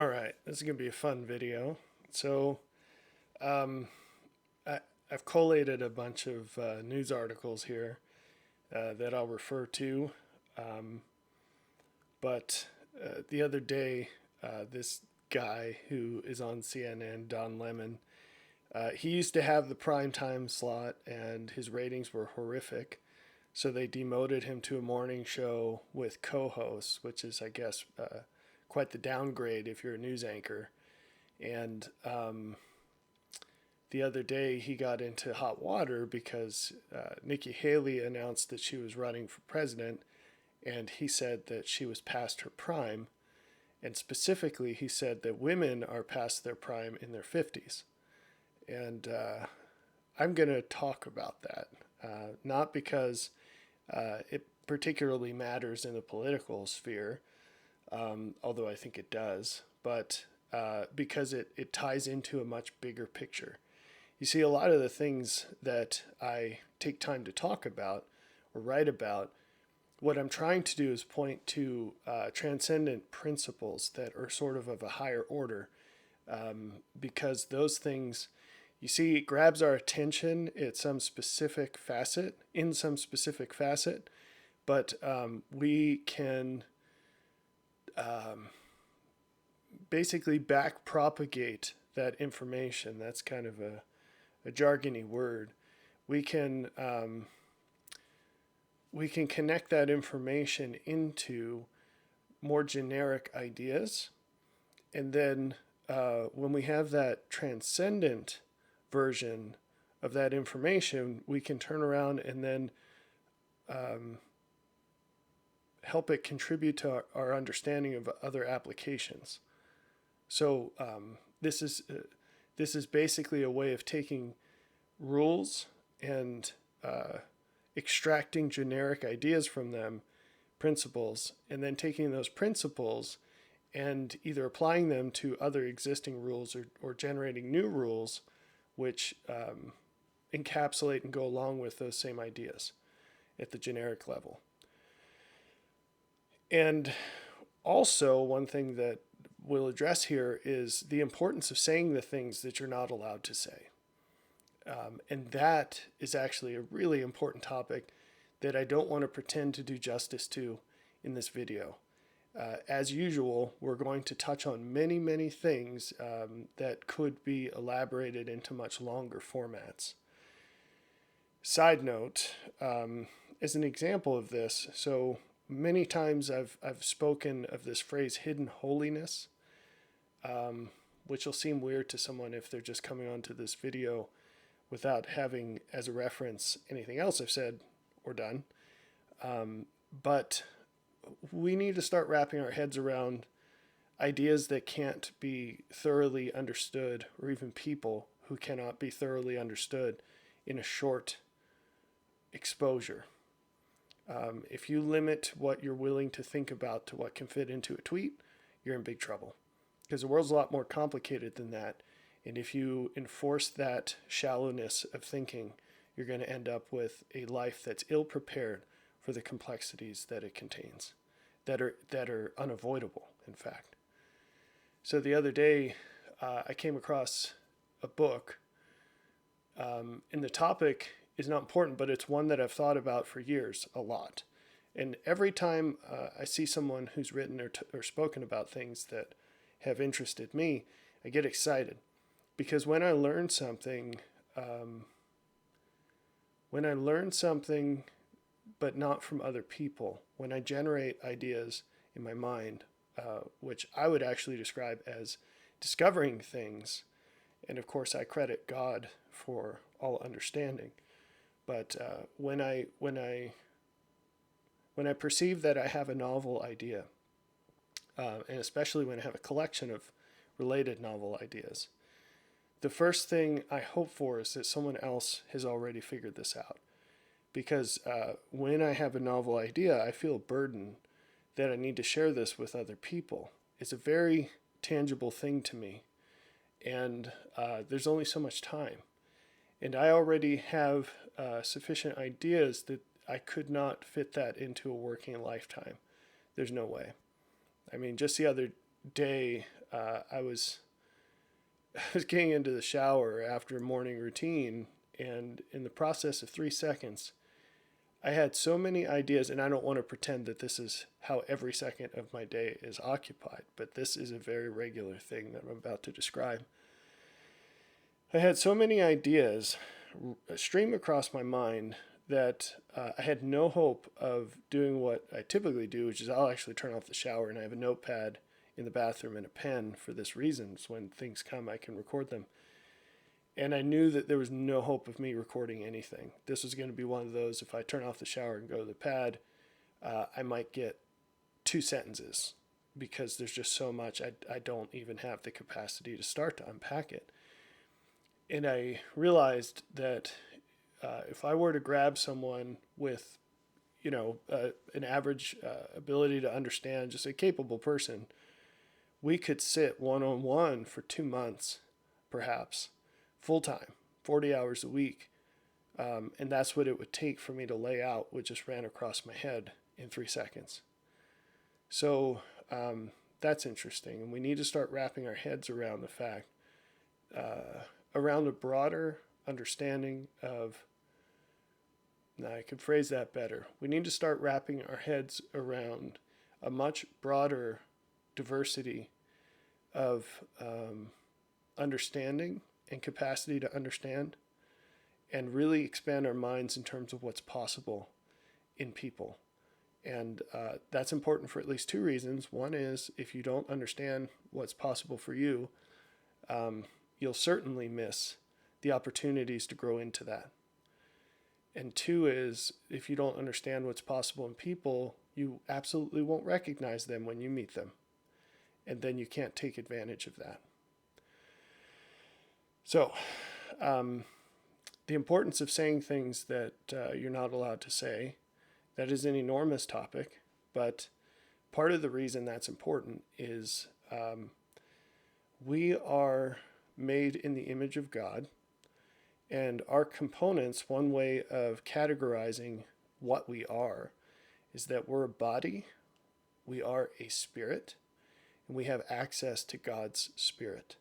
All right, this is going to be a fun video. So, um, I've collated a bunch of news articles here that I'll refer to. Um, but the other day, this guy who is on CNN, Don Lemon, he used to have the prime time slot and his ratings were horrific. So they demoted him to a morning show with co hosts, which is, I guess, quite the downgrade if you're a news anchor. And the other day he got into hot water because Nikki Haley announced that she was running for president, and he said that she was past her prime. And specifically, he said that women are past their prime in their 50s. And I'm going to talk about that, not because it particularly matters in the political sphere, although I think it does, but because it ties into a much bigger picture. You see, a lot of the things that I take time to talk about or write about, what I'm trying to do is point to transcendent principles that are sort of a higher order, because those things, you see, it grabs our attention at some specific facet, in some specific facet, but we can basically back propagate that information. That's kind of a jargony word. We can we can connect that information into more generic ideas, and then when we have that transcendent version of that information, we can turn around and then help it contribute to our understanding of other applications. So this is basically a way of taking rules and extracting generic ideas from them, principles, and then taking those principles and either applying them to other existing rules or generating new rules which encapsulate and go along with those same ideas at the generic level. And also, one thing that we'll address here is the importance of saying the things that you're not allowed to say. And that is actually a really important topic that I don't want to pretend to do justice to in this video. As usual, we're going to touch on many, many things that could be elaborated into much longer formats. Side note, as an example of this, so many times I've spoken of this phrase hidden holiness, which will seem weird to someone if they're just coming onto this video without having as a reference anything else I've said or done. But we need to start wrapping our heads around ideas that can't be thoroughly understood, or even people who cannot be thoroughly understood in a short exposure. If you limit what you're willing to think about to what can fit into a tweet, you're in big trouble. Because the world's a lot more complicated than that. And if you enforce that shallowness of thinking, you're going to end up with a life that's ill prepared for the complexities that it contains, that are unavoidable, in fact. So the other day, I came across a book, and the topic is not important, but it's one that I've thought about for years a lot. And every time I see someone who's written or spoken about things that have interested me, I get excited. Because when I learn something, but not from other people, when I generate ideas in my mind, which I would actually describe as discovering things, and of course I credit God for all understanding. But when I perceive that I have a novel idea, and especially when I have a collection of related novel ideas, the first thing I hope for is that someone else has already figured this out. Because when I have a novel idea, I feel a burden that I need to share this with other people. It's a very tangible thing to me. And there's only so much time. And I already have sufficient ideas that I could not fit that into a working lifetime. There's no way. I mean, just the other day, I was I was getting into the shower after a morning routine, and in the process of 3 seconds, I had so many ideas, and I don't want to pretend that this is how every second of my day is occupied, but this is a very regular thing that I'm about to describe. I had so many ideas stream across my mind that I had no hope of doing what I typically do, which is I'll actually turn off the shower and I have a notepad in the bathroom and a pen for this reason. So when things come, I can record them. And I knew that there was no hope of me recording anything. This was going to be one of those, if I turn off the shower and go to the pad, I might get 2 sentences because there's just so much. I don't even have the capacity to start to unpack it. And I realized that if I were to grab someone with, an average ability to understand, just a capable person, we could sit one-on-one for 2 months, perhaps, full time, 40 hours a week. And that's what it would take for me to lay out what just ran across my head in 3 seconds. So that's interesting. And we need to start wrapping our heads around the fact, around a broader understanding of, now I could phrase that better. We need to start wrapping our heads around a much broader diversity of understanding and capacity to understand, and really expand our minds in terms of what's possible in people. And that's important for at least two reasons. One is if you don't understand what's possible for you, you'll certainly miss the opportunities to grow into that. And two is if you don't understand what's possible in people, you absolutely won't recognize them when you meet them. And then you can't take advantage of that. So, the importance of saying things that you're not allowed to say, that is an enormous topic, but part of the reason that's important is we are made in the image of God, and our components, one way of categorizing what we are, is that we're a body, we are a spirit, and we have access to God's spirit.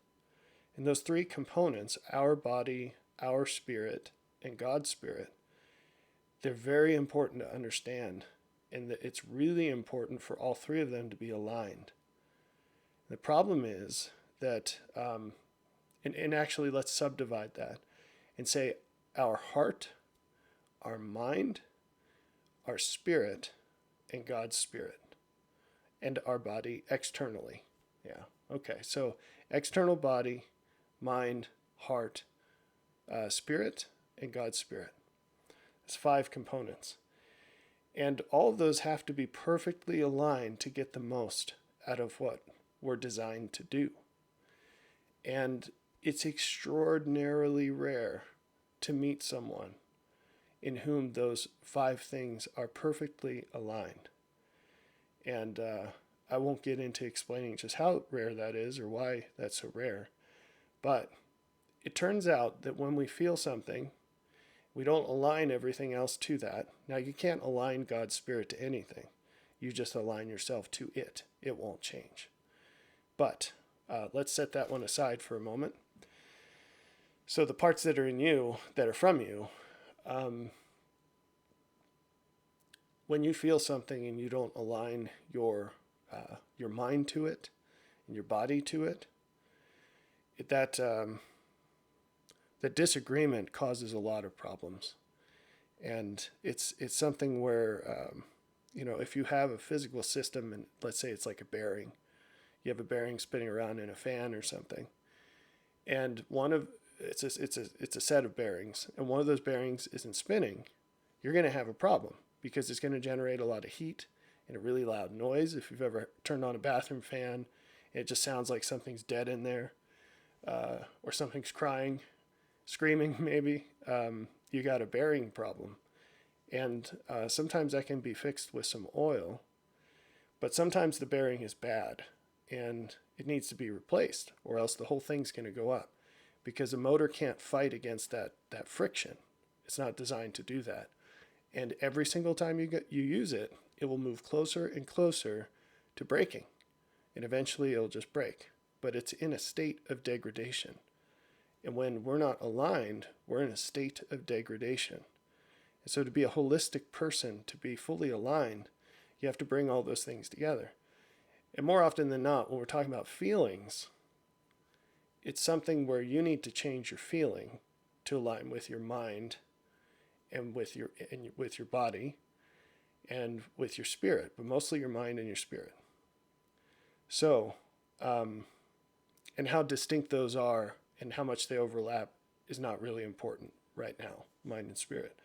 And those three components, our body, our spirit, and God's spirit, they're very important to understand, and that it's really important for all three of them to be aligned. The problem is that, and actually let's subdivide that and say our heart, our mind, our spirit, and God's spirit, and our body externally. Yeah, okay, so external body, mind, heart, spirit, and God's spirit. It's 5 components. And all of those have to be perfectly aligned to get the most out of what we're designed to do. And it's extraordinarily rare to meet someone in whom those 5 things are perfectly aligned. And I won't get into explaining just how rare that is or why that's so rare. But it turns out that when we feel something, we don't align everything else to that. Now, you can't align God's spirit to anything. You just align yourself to it. It won't change. But let's set that one aside for a moment. So the parts that are in you, that are from you, when you feel something and you don't align your mind to it and your body to it, that disagreement causes a lot of problems. And it's something where, if you have a physical system, and let's say it's like a bearing, you have a bearing spinning around in a fan or something, and it's a set of bearings, and one of those bearings isn't spinning, you're going to have a problem because it's going to generate a lot of heat and a really loud noise. If you've ever turned on a bathroom fan, it just sounds like something's dead in there, or something's crying, screaming maybe. You got a bearing problem. And sometimes that can be fixed with some oil, but sometimes the bearing is bad and it needs to be replaced, or else the whole thing's going to go up, because a motor can't fight against that friction. It's not designed to do that. And every single time you use it, it will move closer and closer to breaking, and eventually it'll just break. but it's in a state of degradation. And when we're not aligned, we're in a state of degradation. And so to be a holistic person, to be fully aligned, you have to bring all those things together. And more often than not, when we're talking about feelings, it's something where you need to change your feeling to align with your mind and with your body and with your spirit, but mostly your mind and your spirit. So, and how distinct those are and how much they overlap is not really important right now, mind and spirit,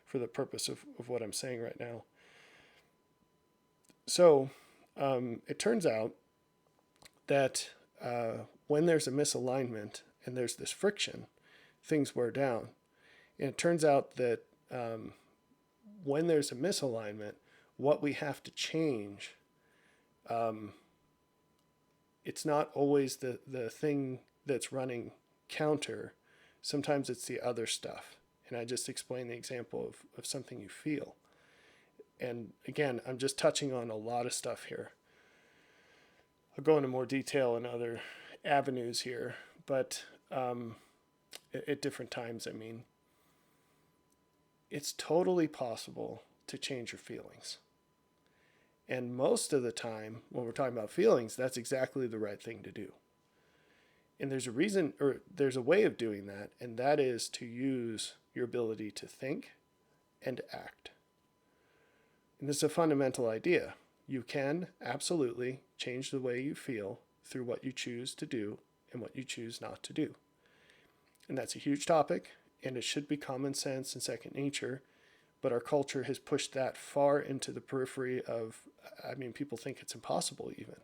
for the purpose of what I'm saying right now. So, it turns out that when there's a misalignment and there's this friction, things wear down. And it turns out that when there's a misalignment, what we have to change, it's not always the thing that's running counter. Sometimes it's the other stuff. And I just explained the example of something you feel. And again, I'm just touching on a lot of stuff here. I'll go into more detail in other avenues here, but at different times, I mean. It's totally possible to change your feelings. And most of the time, when we're talking about feelings, that's exactly the right thing to do. And there's a reason, or there's a way of doing that, and that is to use your ability to think and act. And this is a fundamental idea. You can absolutely change the way you feel through what you choose to do and what you choose not to do. And that's a huge topic, and it should be common sense and second nature, but our culture has pushed that far into the periphery of, people think it's impossible even.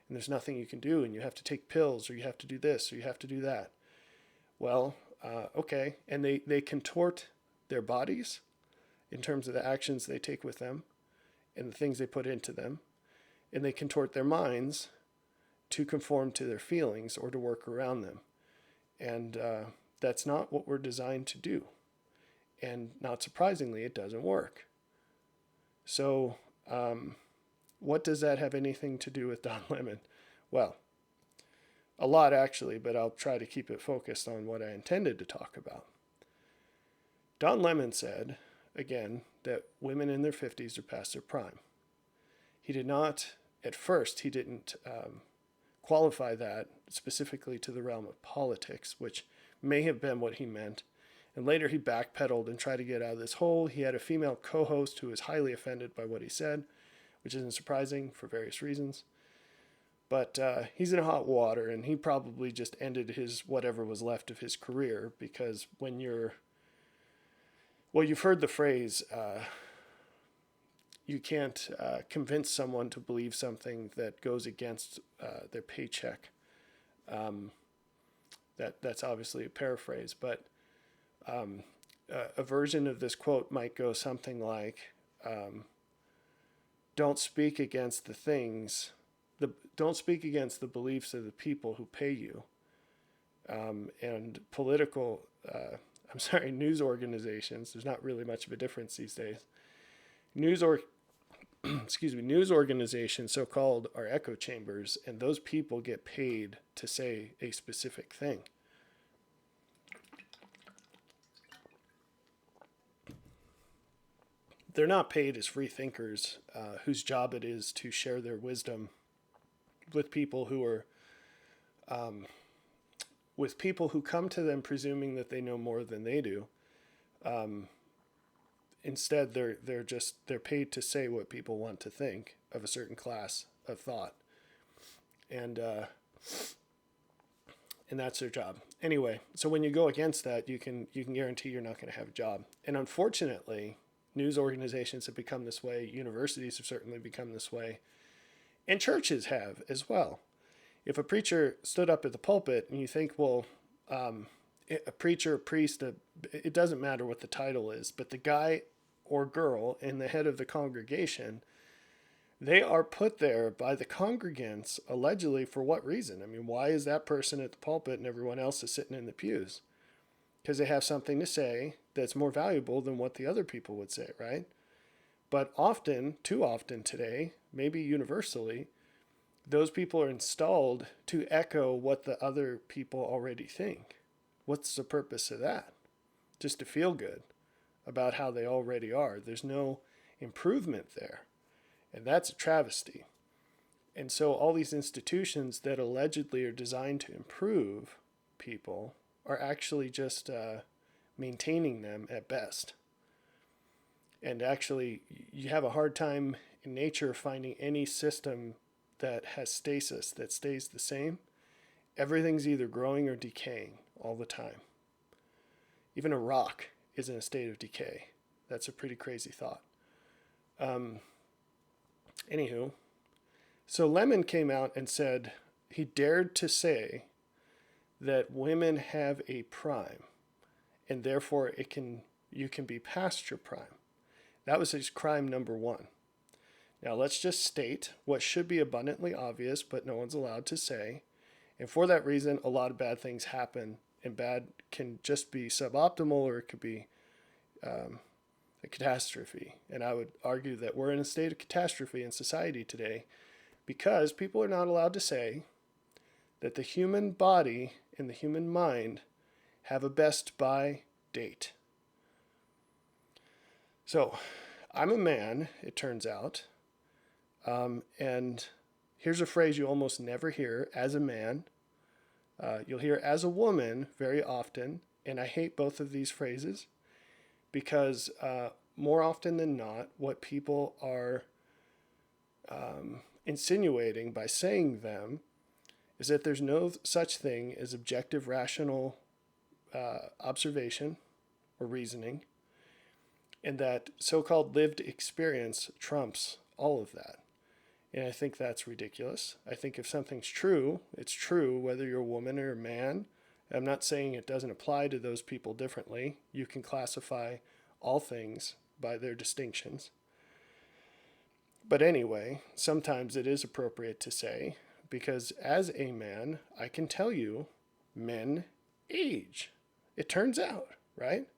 And there's nothing you can do, and you have to take pills, or you have to do this, or you have to do that. Well, okay, and they contort their bodies in terms of the actions they take with them and the things they put into them, and they contort their minds to conform to their feelings or to work around them. And that's not what we're designed to do. And not surprisingly, it doesn't work. So what does that have anything to do with Don Lemon? Well, a lot actually, but I'll try to keep it focused on what I intended to talk about. Don Lemon said, again, that women in their 50s are past their prime. He did not, at first, he didn't qualify that specifically to the realm of politics, which may have been what he meant. And later he backpedaled and tried to get out of this hole. He had a female co-host who was highly offended by what he said, which isn't surprising for various reasons. But he's in hot water, and he probably just ended his whatever was left of his career, because when you've heard the phrase, you can't convince someone to believe something that goes against their paycheck. That's obviously a paraphrase, but a version of this quote might go something like, don't speak against don't speak against the beliefs of the people who pay you. And news organizations, there's not really much of a difference these days. News organizations, so-called, are echo chambers, and those people get paid to say a specific thing. They're not paid as free thinkers whose job it is to share their wisdom with people who come to them presuming that they know more than they do. Instead, they're paid to say what people want to think of a certain class of thought, and that's their job. Anyway, so when you go against that, you can guarantee you're not going to have a job. And unfortunately, news organizations have become this way. Universities have certainly become this way, and churches have as well. If a preacher stood up at the pulpit and you think, well, a preacher, a priest, it doesn't matter what the title is, but the guy or girl in the head of the congregation, they are put there by the congregants allegedly for what reason? I mean, why is that person at the pulpit and everyone else is sitting in the pews? Because they have something to say that's more valuable than what the other people would say, right? But often, too often today, maybe universally, those people are installed to echo what the other people already think. What's the purpose of that? Just to feel good about how they already are. There's no improvement there. And that's a travesty. And so all these institutions that allegedly are designed to improve people are actually just maintaining them at best. And actually, you have a hard time in nature finding any system that has stasis, that stays the same. Everything's either growing or decaying all the time. Even a rock is in a state of decay. That's a pretty crazy thought. Anywho, so Lemon came out and said he dared to say that women have a prime, and therefore you can be past your prime. That was his crime number one. Now let's just state what should be abundantly obvious, but no one's allowed to say. And for that reason, a lot of bad things happen, and bad can just be suboptimal, or it could be a catastrophe. And I would argue that we're in a state of catastrophe in society today because people are not allowed to say that the human body and the human mind have a best by date. So I'm a man, it turns out. And here's a phrase you almost never hear: as a man. You'll hear as a woman very often. And I hate both of these phrases because more often than not, what people are insinuating by saying them is that there's no such thing as objective, rational observation or reasoning, and that so-called lived experience trumps all of that. And I think that's ridiculous. I think if something's true, it's true whether you're a woman or a man. I'm not saying it doesn't apply to those people differently. You can classify all things by their distinctions. But anyway, sometimes it is appropriate to say, because as a man, I can tell you men age. It turns out, right?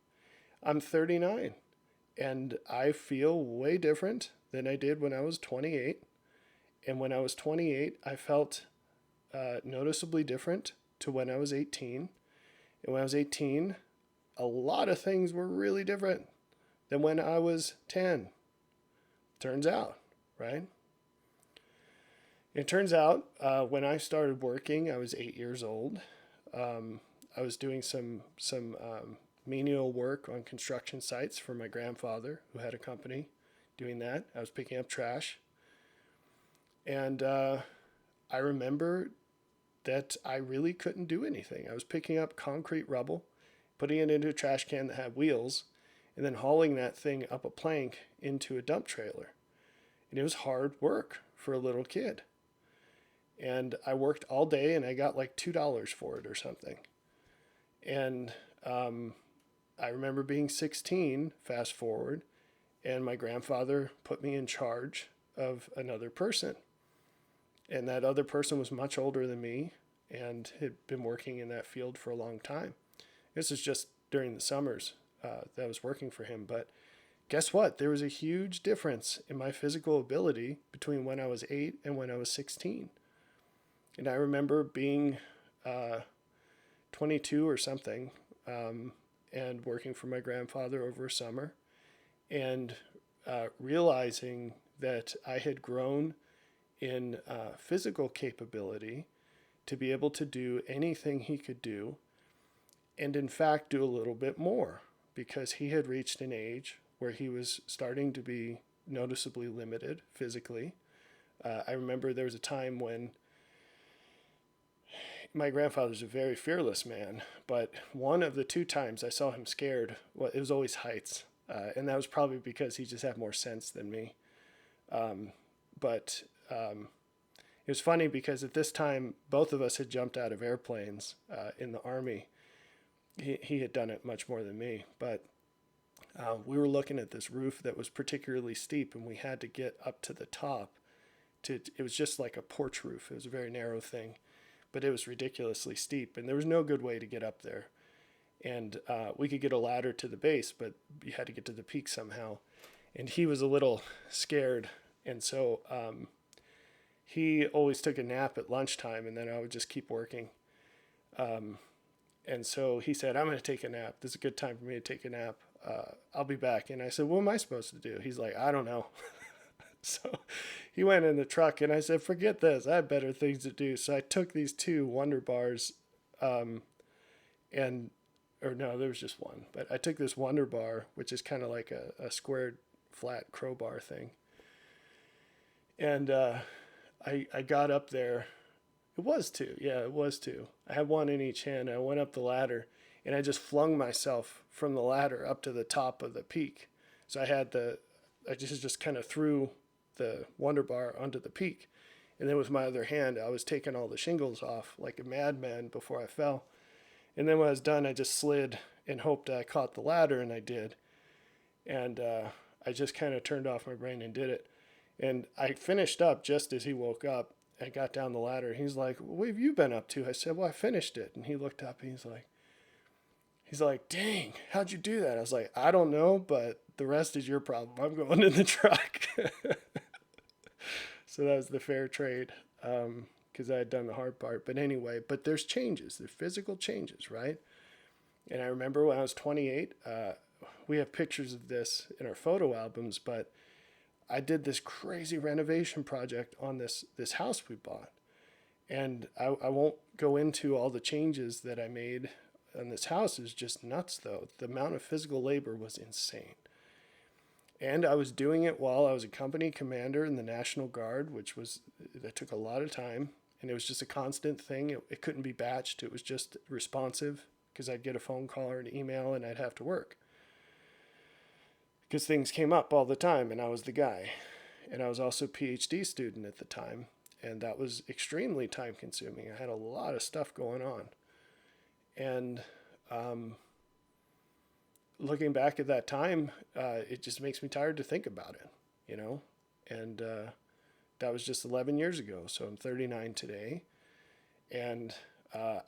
I'm 39, and I feel way different than I did when I was 28. And when I was 28, I felt noticeably different to when I was 18. And when I was 18, a lot of things were really different than when I was 10. Turns out, right? It turns out when I started working, I was 8 years old. I was doing some menial work on construction sites for my grandfather, who had a company doing that. I was picking up trash. And I remember that I really couldn't do anything. I was picking up concrete rubble, putting it into a trash can that had wheels, and then hauling that thing up a plank into a dump trailer. And it was hard work for a little kid. And I worked all day, and I got like $2 for it or something. And I remember being 16, fast forward, and my grandfather put me in charge of another person. And that other person was much older than me and had been working in that field for a long time. This is just during the summers that I was working for him. But guess what? There was a huge difference in my physical ability between when I was 8 and when I was 16. And I remember being 22 or something and working for my grandfather over a summer and realizing that I had grown in physical capability to be able to do anything he could do, and in fact do a little bit more, because he had reached an age where he was starting to be noticeably limited physically. I remember there was a time when my grandfather's a very fearless man, but one of the 2 times I saw him scared, well, it was always heights, and that was probably because he just had more sense than me. But it was funny because at this time, both of us had jumped out of airplanes in the Army. He had done it much more than me, but we were looking at this roof that was particularly steep, and we had to get up to the top. It was just like a porch roof. It was a very narrow thing, but it was ridiculously steep, and there was no good way to get up there. And we could get a ladder to the base, but you had to get to the peak somehow. And he was a little scared, and so he always took a nap at lunchtime, and then I would just keep working. And so he said, I'm going to take a nap. This is a good time for me to take a nap. I'll be back. And I said, what am I supposed to do? He's like, I don't know. So he went in the truck, and I said, forget this. I have better things to do. So I took these 2 Wonder Bars, and, or no, there was just one. But I took this Wonder Bar, which is kind of like a squared, flat crowbar thing. And I got up there. It was 2. Yeah, it was 2. I had one in each hand. I went up the ladder, and I just flung myself from the ladder up to the top of the peak. So I just kind of threw the Wonder Bar onto the peak. And then with my other hand, I was taking all the shingles off like a madman before I fell. And then when I was done, I just slid and hoped I caught the ladder, and I did. And I just kind of turned off my brain and did it. And I finished up just as he woke up. I got down the ladder. He's like, what have you been up to? I said, well, I finished it. And he looked up, and he's like, dang, how'd you do that? I was like, I don't know, but the rest is your problem. I'm going in the truck. So that was the fair trade, because I had done the hard part. But anyway, but there's changes. There's physical changes, right? And I remember when I was 28, we have pictures of this in our photo albums, but I did this crazy renovation project on this house we bought. And I won't go into all the changes that I made on this house. Is just nuts, though. The amount of physical labor was insane. And I was doing it while I was a company commander in the National Guard, that took a lot of time. And it was just a constant thing. It couldn't be batched. It was just responsive, because I'd get a phone call or an email and I'd have to work. Because things came up all the time, and I was the guy. And I was also a PhD student at the time, and that was extremely time consuming. I had a lot of stuff going on. And looking back at that time, it just makes me tired to think about it, you know? And that was just 11 years ago. So I'm 39 today. And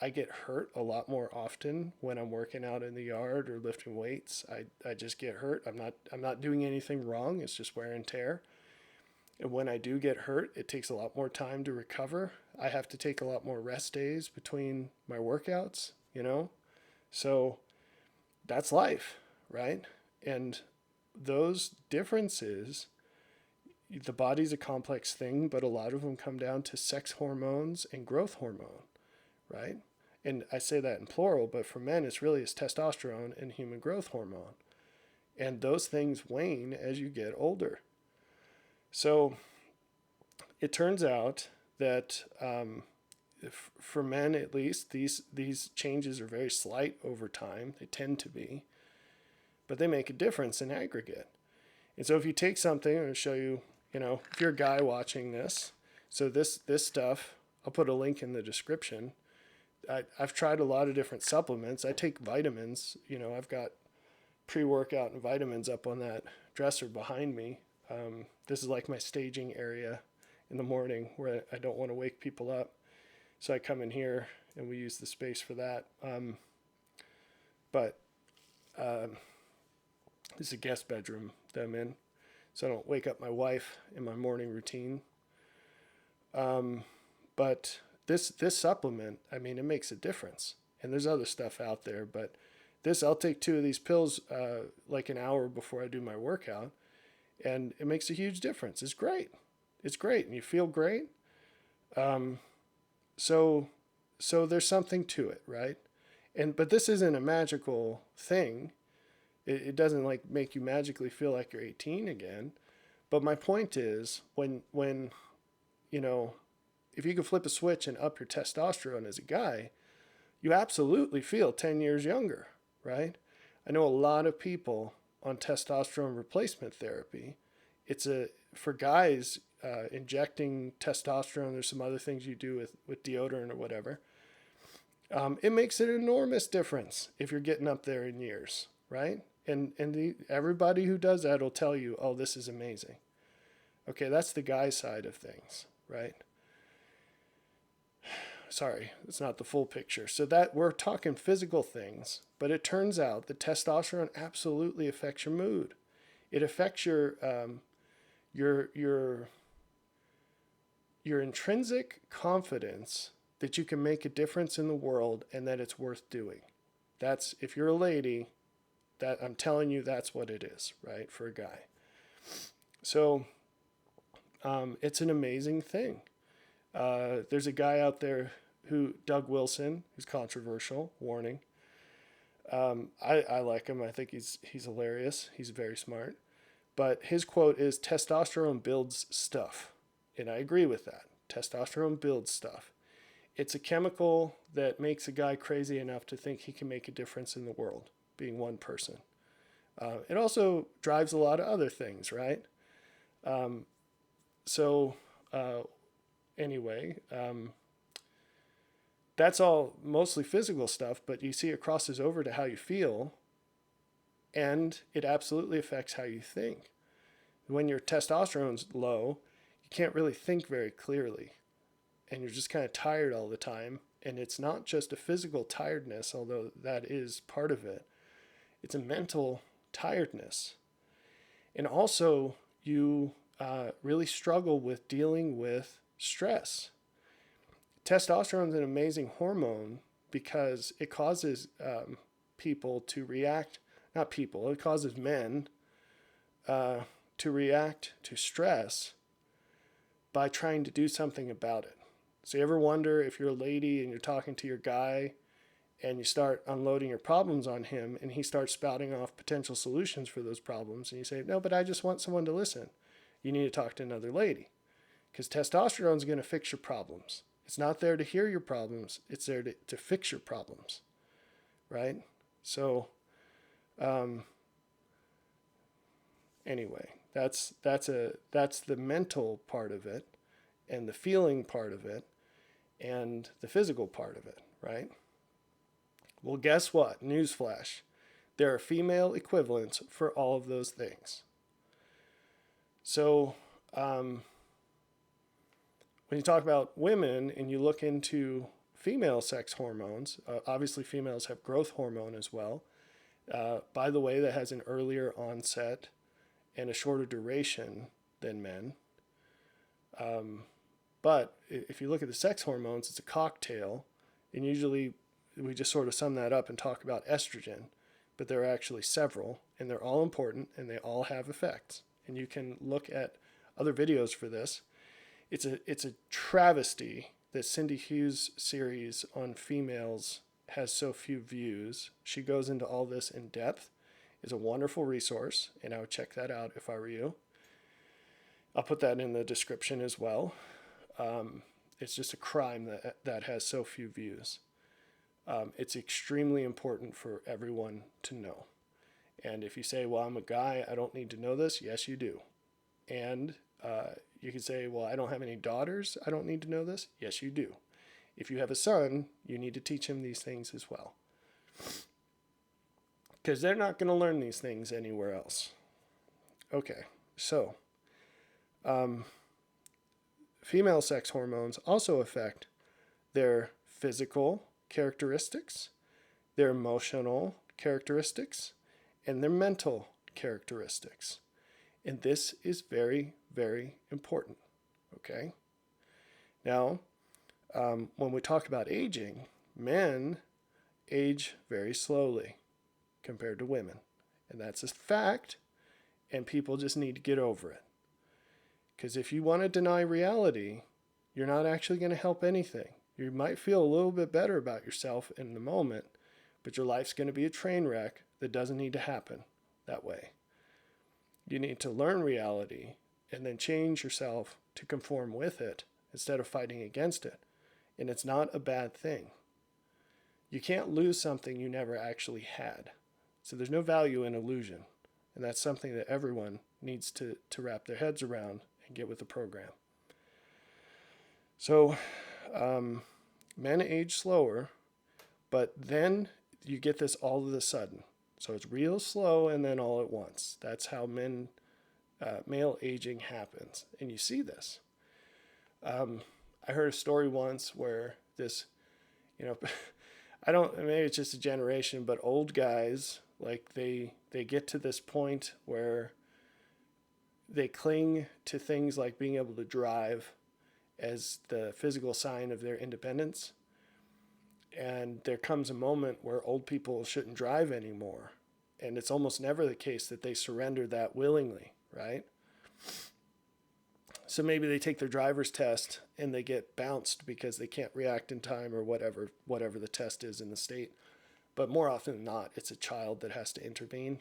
I get hurt a lot more often when I'm working out in the yard or lifting weights. I just get hurt. I'm not doing anything wrong. It's just wear and tear. And when I do get hurt, it takes a lot more time to recover. I have to take a lot more rest days between my workouts, you know? So that's life, right? And those differences, the body's a complex thing, but a lot of them come down to sex hormones and growth hormone, right? And I say that in plural, but for men, it's testosterone and human growth hormone. And those things wane as you get older. So it turns out that for men, at least, these changes are very slight over time. They tend to be, but they make a difference in aggregate. And so if you take something, I'm going to show you, if you're a guy watching this, so this stuff, I'll put a link in the description. I've tried a lot of different supplements. I take vitamins. I've got pre-workout and vitamins up on that dresser behind me. This is like my staging area in the morning where I don't want to wake people up. So I come in here and we use the space for that. But this is a guest bedroom that I'm in, so I don't wake up my wife in my morning routine. But this supplement, it makes a difference. And there's other stuff out there, but I'll take 2 of these pills like an hour before I do my workout, and it makes a huge difference. It's great. It's great, and you feel great. So there's something to it, right? But this isn't a magical thing. It doesn't make you magically feel like you're 18 again. But my point is, when if you can flip a switch and up your testosterone as a guy, you absolutely feel 10 years younger, right? I know a lot of people on testosterone replacement therapy. For guys, injecting testosterone, there's some other things you do with deodorant or whatever. It makes an enormous difference if you're getting up there in years, right? And everybody who does that will tell you, oh, this is amazing. Okay, that's the guy side of things, right? Sorry, it's not the full picture. So that we're talking physical things, but it turns out that testosterone absolutely affects your mood. It affects your your intrinsic confidence that you can make a difference in the world and that it's worth doing. That's, if you're a lady, that I'm telling you, that's what it is, right? For a guy. So it's an amazing thing. There's a guy out there Doug Wilson, who's controversial, warning. I like him. I think he's hilarious. He's very smart. But his quote is, testosterone builds stuff. And I agree with that. Testosterone builds stuff. It's a chemical that makes a guy crazy enough to think he can make a difference in the world, being one person. It also drives a lot of other things, right? Anyway, that's all mostly physical stuff, but you see it crosses over to how you feel, and it absolutely affects how you think. When your testosterone's low, you can't really think very clearly, and you're just kind of tired all the time. And it's not just a physical tiredness, although that is part of it. It's a mental tiredness. And also, you really struggle with dealing with stress. Testosterone is an amazing hormone because it causes people to react, not people, it causes men to react to stress by trying to do something about it. So you ever wonder, if you're a lady and you're talking to your guy and you start unloading your problems on him and he starts spouting off potential solutions for those problems, and you say, no, but I just want someone to listen. You need to talk to another lady, because testosterone is going to fix your problems. It's not there to hear your problems. It's there to fix your problems, right? So anyway, that's the mental part of it, and the feeling part of it, and the physical part of it, right? Well, guess what? Newsflash. There are female equivalents for all of those things. So when you talk about women and you look into female sex hormones, obviously females have growth hormone as well. By the way, that has an earlier onset and a shorter duration than men. But if you look at the sex hormones, it's a cocktail. And usually we just sort of sum that up and talk about estrogen. But there are actually several, and they're all important, and they all have effects. And you can look at other videos for this. It's a travesty that Cindy Hughes' series on females has so few views. She goes into all this in depth. It's a wonderful resource, and I would check that out if I were you. I'll put that in the description as well. It's just a crime that has so few views. It's extremely important for everyone to know. And if you say, well, I'm a guy, I don't need to know this, yes, you do. And you can say, well, I don't have any daughters, I don't need to know this. Yes, you do. If you have a son, you need to teach him these things as well. Because they're not going to learn these things anywhere else. Okay, so female sex hormones also affect their physical characteristics, their emotional characteristics, and their mental characteristics. And this is very, very important, okay? Now, when we talk about aging, men age very slowly compared to women. And that's a fact, and people just need to get over it. Because if you want to deny reality, you're not actually going to help anything. You might feel a little bit better about yourself in the moment, but your life's going to be a train wreck that doesn't need to happen that way. You need to learn reality and then change yourself to conform with it instead of fighting against it. And it's not a bad thing. You can't lose something you never actually had. So there's no value in illusion. And that's something that everyone needs to wrap their heads around and get with the program. So men age slower, but then you get this all of a sudden. So it's real slow and then all at once. That's how male aging happens. And you see this. I heard a story once where this, maybe it's just a generation, but old guys, like they get to this point where they cling to things like being able to drive as the physical sign of their independence. And there comes a moment where old people shouldn't drive anymore. And it's almost never the case that they surrender that willingly, right? So maybe they take their driver's test and they get bounced because they can't react in time or whatever the test is in the state. But more often than not, it's a child that has to intervene,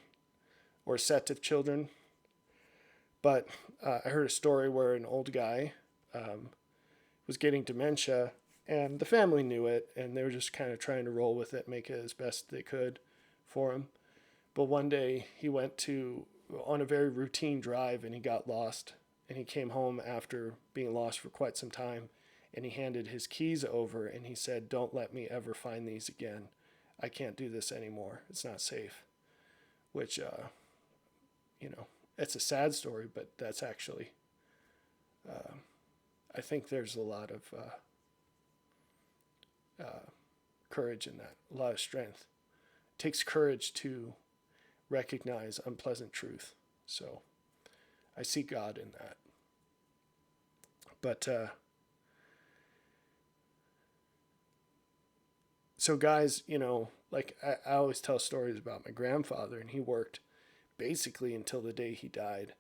or a set of children. But I heard a story where an old guy was getting dementia, and the family knew it, and they were just kind of trying to roll with it, make it as best they could for him. But one day he went on a very routine drive, and he got lost. And he came home after being lost for quite some time, and he handed his keys over, and he said, "Don't let me ever find these again. I can't do this anymore. It's not safe." Which, it's a sad story, but that's actually, I think there's a lot of courage in that, a lot of strength. It takes courage to recognize unpleasant truth. So I see God in that. But so guys, like I always tell stories about my grandfather, and he worked basically until the day he died,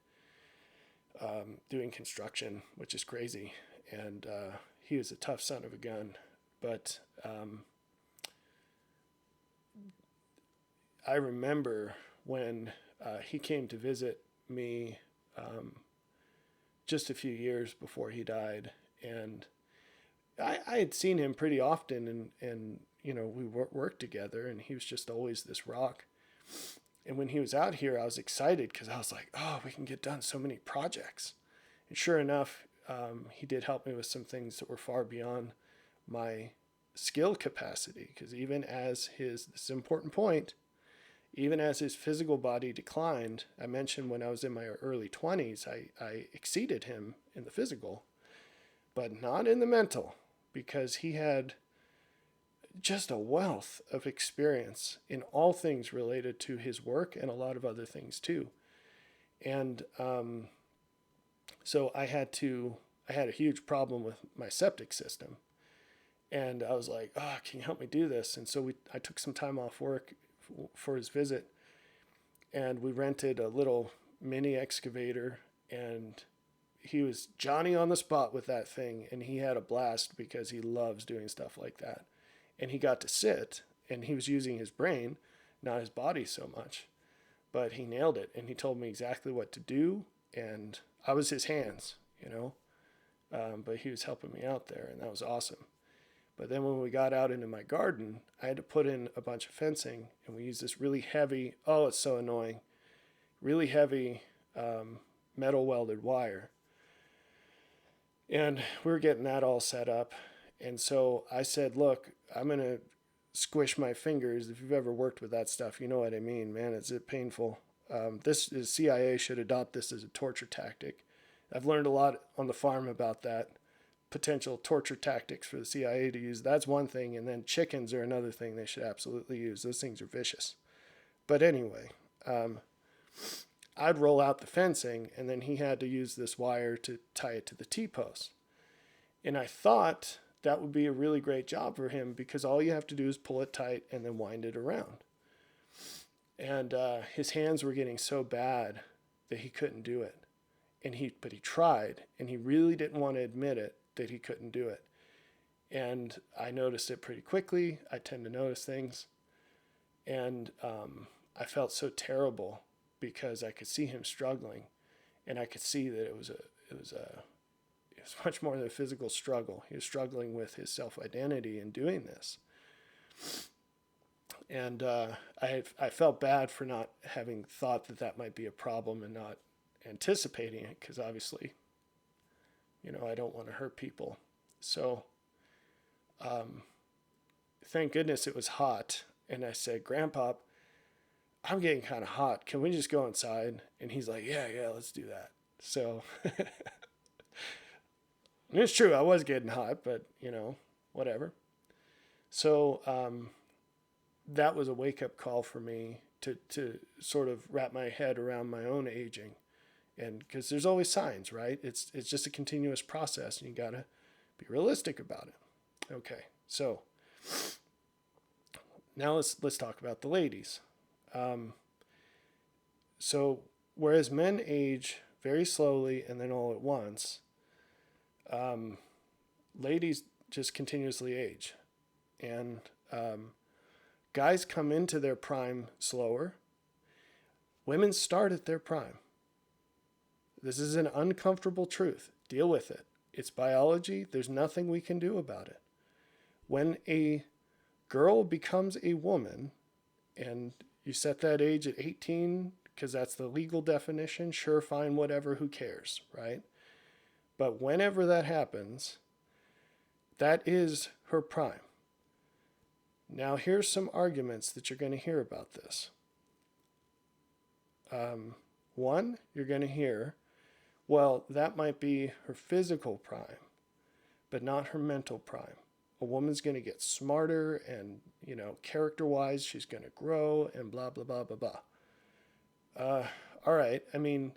doing construction, which is crazy. And he was a tough son of a gun. But I remember when he came to visit me just a few years before he died, and I had seen him pretty often, and we worked together, and he was just always this rock. And when he was out here, I was excited because I was like, oh, we can get done so many projects. And sure enough, he did help me with some things that were far beyond my skill capacity, because this is an important point, even as his physical body declined, I mentioned when I was in my early 20s, I exceeded him in the physical, but not in the mental, because he had just a wealth of experience in all things related to his work and a lot of other things too. And so I had a huge problem with my septic system. And I was like, oh, can you help me do this? And so I took some time off work for his visit, and we rented a little mini excavator, and he was Johnny on the spot with that thing, and he had a blast because he loves doing stuff like that. And he got to sit, and he was using his brain, not his body so much, but he nailed it, and he told me exactly what to do, and I was his hands, but he was helping me out there, and that was awesome. But then when we got out into my garden, I had to put in a bunch of fencing, and we used this really heavy, oh, it's so annoying, really heavy metal welded wire. And we were getting that all set up. And so I said, look, I'm going to squish my fingers. If you've ever worked with that stuff, you know what I mean, man. It's painful. CIA should adopt this as a torture tactic. I've learned a lot on the farm about that. Potential torture tactics for the CIA to use. That's one thing, and then chickens are another thing they should absolutely use. Those things are vicious. But anyway, I'd roll out the fencing, and then he had to use this wire to tie it to the T-post. And I thought that would be a really great job for him, because all you have to do is pull it tight and then wind it around. And his hands were getting so bad that he couldn't do it. But he tried, and he really didn't want to admit it, that he couldn't do it. And I noticed it pretty quickly. I tend to notice things. And I felt so terrible because I could see him struggling, and I could see that it was much more than a physical struggle. He was struggling with his self-identity in doing this. And I felt bad for not having thought that might be a problem and not anticipating it, because obviously, I don't want to hurt people. So thank goodness it was hot. And I said, Grandpa, I'm getting kind of hot. Can we just go inside? And he's like, yeah, let's do that. So it's true, I was getting hot, but whatever. So that was a wake-up call for me to sort of wrap my head around my own aging. And because there's always signs, right? It's just a continuous process, and you gotta Be realistic about it. Okay, so now let's talk about the ladies. Um, so whereas men age very slowly and then all at once, um, ladies just continuously age, and guys come into their prime slower. Women start at their prime. This is an uncomfortable truth. Deal with it. It's biology. There's nothing we can do about it. When a girl becomes a woman, and you set that age at 18 because that's the legal definition, sure, fine, whatever, who cares, right? But whenever that happens, that is her prime. Now, here's some arguments that you're going to hear about this. One, you're going to hear, well, that might be her physical prime, but not her mental prime. A woman's going to get smarter and, character-wise, she's going to grow and blah, blah, blah, blah, blah. All right. I mean,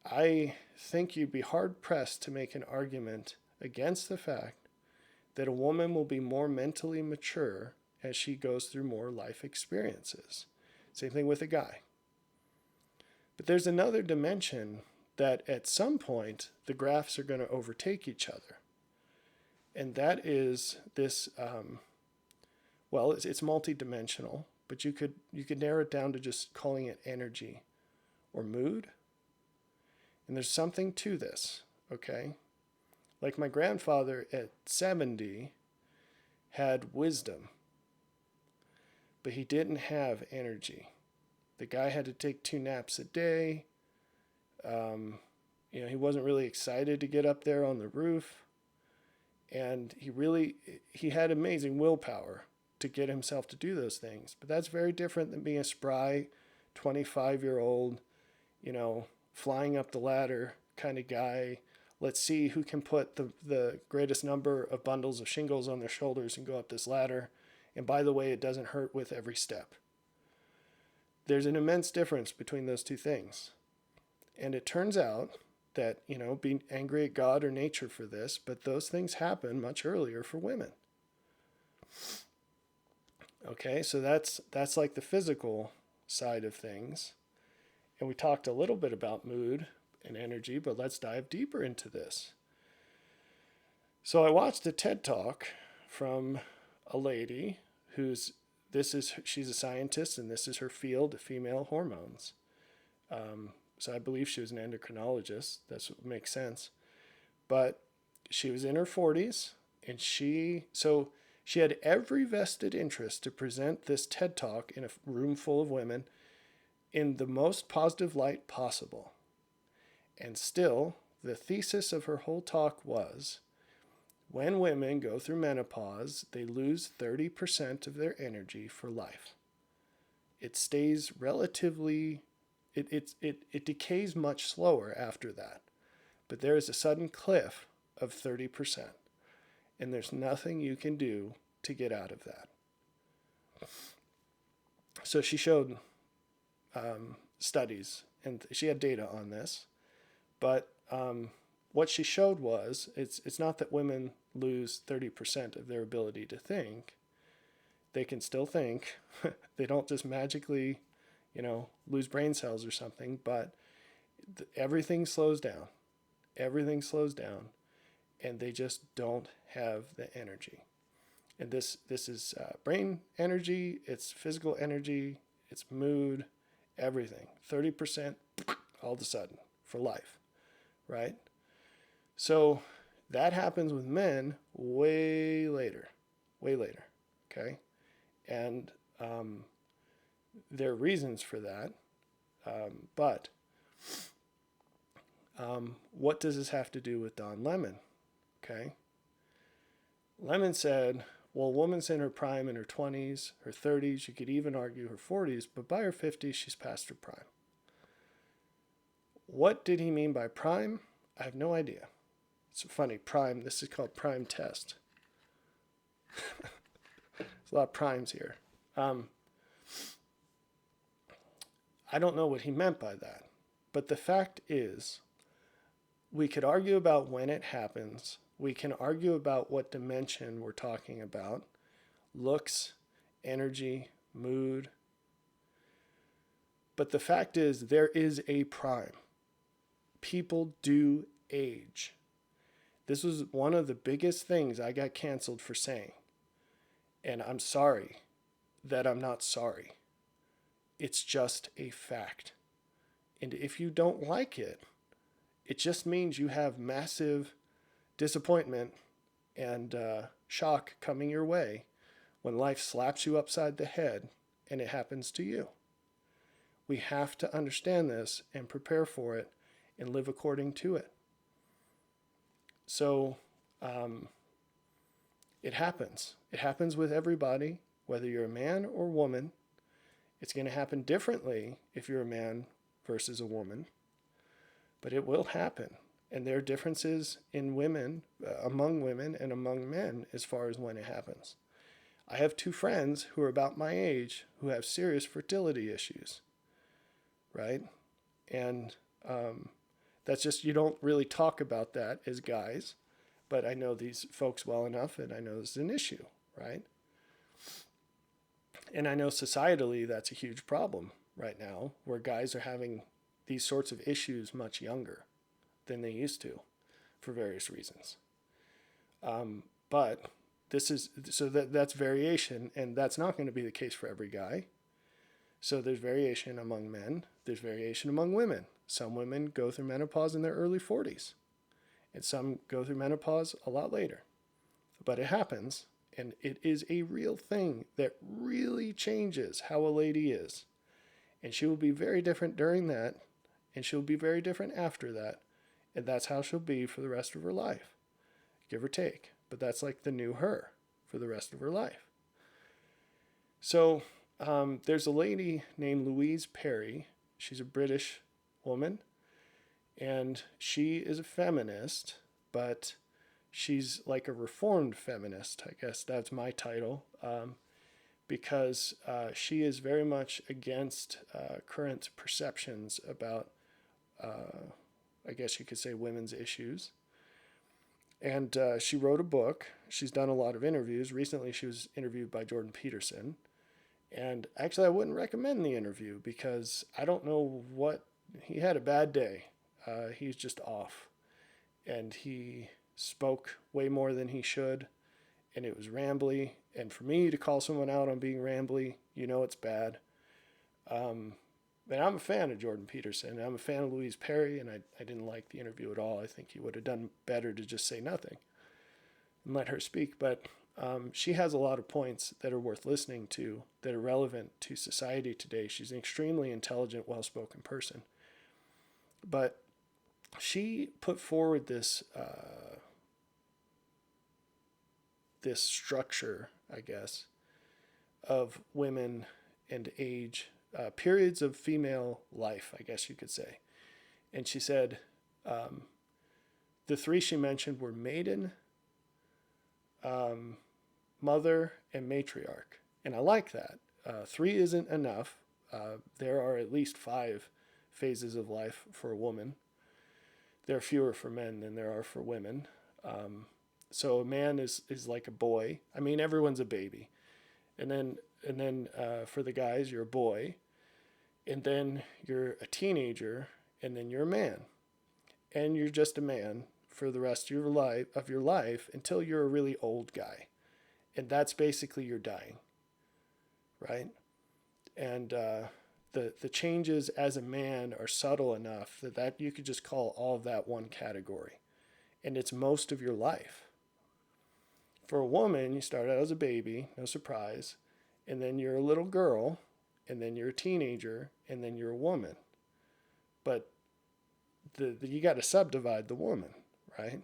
I think you'd be hard-pressed to make an argument against the fact that a woman will be more mentally mature as she goes through more life experiences. Same thing with a guy. But there's another dimension that at some point the graphs are going to overtake each other. And that is this, it's multidimensional, but you could narrow it down to just calling it energy or mood. And there's something to this, okay? Like my grandfather at 70 had wisdom, but he didn't have energy. The guy had to take 2 naps a day. He wasn't really excited to get up there on the roof. And he had amazing willpower to get himself to do those things. But that's very different than being a spry 25-year-old, flying up the ladder kind of guy. Let's see who can put the greatest number of bundles of shingles on their shoulders and go up this ladder. And by the way, it doesn't hurt with every step. There's an immense difference between those two things. And it turns out that, be angry at God or nature for this, but those things happen much earlier for women. Okay, so that's like the physical side of things. And we talked a little bit about mood and energy, but let's dive deeper into this. So I watched a TED Talk from a lady she's a scientist, and this is her field, female hormones. So I believe she was an endocrinologist. That's what makes sense. But she was in her 40s, and she had every vested interest to present this TED Talk in a room full of women in the most positive light possible. And still, the thesis of her whole talk was, when women go through menopause, they lose 30% of their energy for life. It stays relatively... It decays much slower after that. But there is a sudden cliff of 30%. And there's nothing you can do to get out of that. So she showed studies, and she had data on this. But what she showed was, it's not that women lose 30% of their ability to think. They can still think. They don't just magically... lose brain cells or something, but everything slows down. Everything slows down, and they just don't have the energy. And this is brain energy, it's physical energy, it's mood, everything. 30% all of a sudden for life, right? So that happens with men way later, okay? And there are reasons for that, but what does this have to do with Don Lemon? Okay, Lemon said, well, a woman's in her prime in her 20s, her 30s, you could even argue her 40s, but by her 50s, she's past her prime. What did he mean by prime? I have no idea. It's funny, prime, this is called prime test. There's a lot of primes here. I don't know what he meant by that. But the fact is, we could argue about when it happens, We can argue about what dimension we're talking about: looks, energy, mood. But the fact is, there is a prime. People do age. This was one of the biggest things I got canceled for saying. And I'm sorry that I'm not sorry. It's just a fact. And if you don't like it, it just means you have massive disappointment and shock coming your way when life slaps you upside the head and it happens to you. We have to understand this and prepare for it and live according to it. So it happens. It happens with everybody, whether you're a man or woman. It's going to happen differently if you're a man versus a woman, but it will happen. And there are differences in women, among women and among men, as far as when it happens. I have 2 friends who are about my age who have serious fertility issues, right? And that's just, you don't really talk about that as guys, but I know these folks well enough and I know this is an issue, right? And I know societally that's a huge problem right now, where guys are having these sorts of issues much younger than they used to for various reasons. But this is, so that's variation, and that's not going to be the case for every guy. So there's variation among men, there's variation among women. Some women go through menopause in their early 40s, and some go through menopause a lot later. But it happens, and it is a real thing that really changes how a lady is. And she will be very different during that, and she'll be very different after that. And that's how she'll be for the rest of her life, give or take. But that's like the new her for the rest of her life. So there's a lady named Louise Perry. She's a British woman, and she is a feminist, but she's like a reformed feminist. I guess that's my title, because she is very much against current perceptions about, I guess you could say, women's issues. And she wrote a book. She's done a lot of interviews. Recently, she was interviewed by Jordan Peterson. And actually, I wouldn't recommend the interview because I don't know what, he had a bad day. He's just off. And he spoke way more than he should. And it was rambly. And for me to call someone out on being rambly, you know it's bad. And I'm a fan of Jordan Peterson. I'm a fan of Louise Perry, and I didn't like the interview at all. I think he would have done better to just say nothing and let her speak. But she has a lot of points that are worth listening to, that are relevant to society today. She's an extremely intelligent, well-spoken person. But she put forward this this structure, I guess, of women and age, periods of female life, I guess you could say. And she said the 3 she mentioned were maiden, mother, and matriarch. And I like that. 3 isn't enough. There are at least 5 phases of life for a woman. There are fewer for men than there are for women. So a man is like a boy. I mean, everyone's a baby. And then for the guys, you're a boy. And then you're a teenager. And then you're a man. And you're just a man for the rest of your life until you're a really old guy. And that's basically your dying. Right? And the changes as a man are subtle enough that you could just call all of that one category. And it's most of your life. For a woman, you start out as a baby, no surprise, and then you're a little girl, and then you're a teenager, and then you're a woman. But you got to subdivide the woman, right?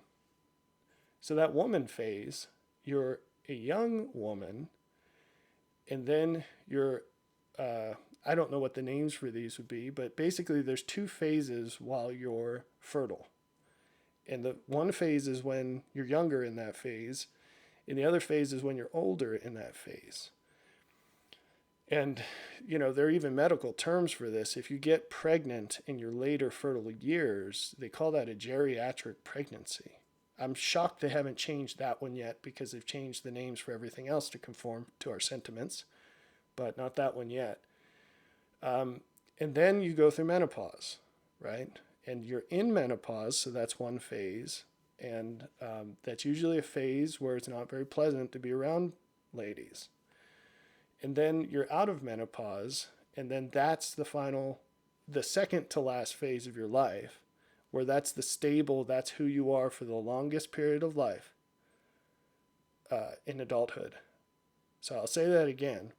So that woman phase, you're a young woman, and then you're, I don't know what the names for these would be, but basically there's 2 phases while you're fertile. And the one phase is when you're younger in that phase, and the other phase is when you're older in that phase. And, there are even medical terms for this. If you get pregnant in your later fertile years, they call that a geriatric pregnancy. I'm shocked they haven't changed that one yet, because they've changed the names for everything else to conform to our sentiments, but not that one yet. And then you go through menopause, right? And you're in menopause, so that's one phase. And that's usually a phase where it's not very pleasant to be around ladies. And then you're out of menopause, and then that's the second to last phase of your life, where that's the stable, that's who you are for the longest period of life in adulthood. So I'll say that again.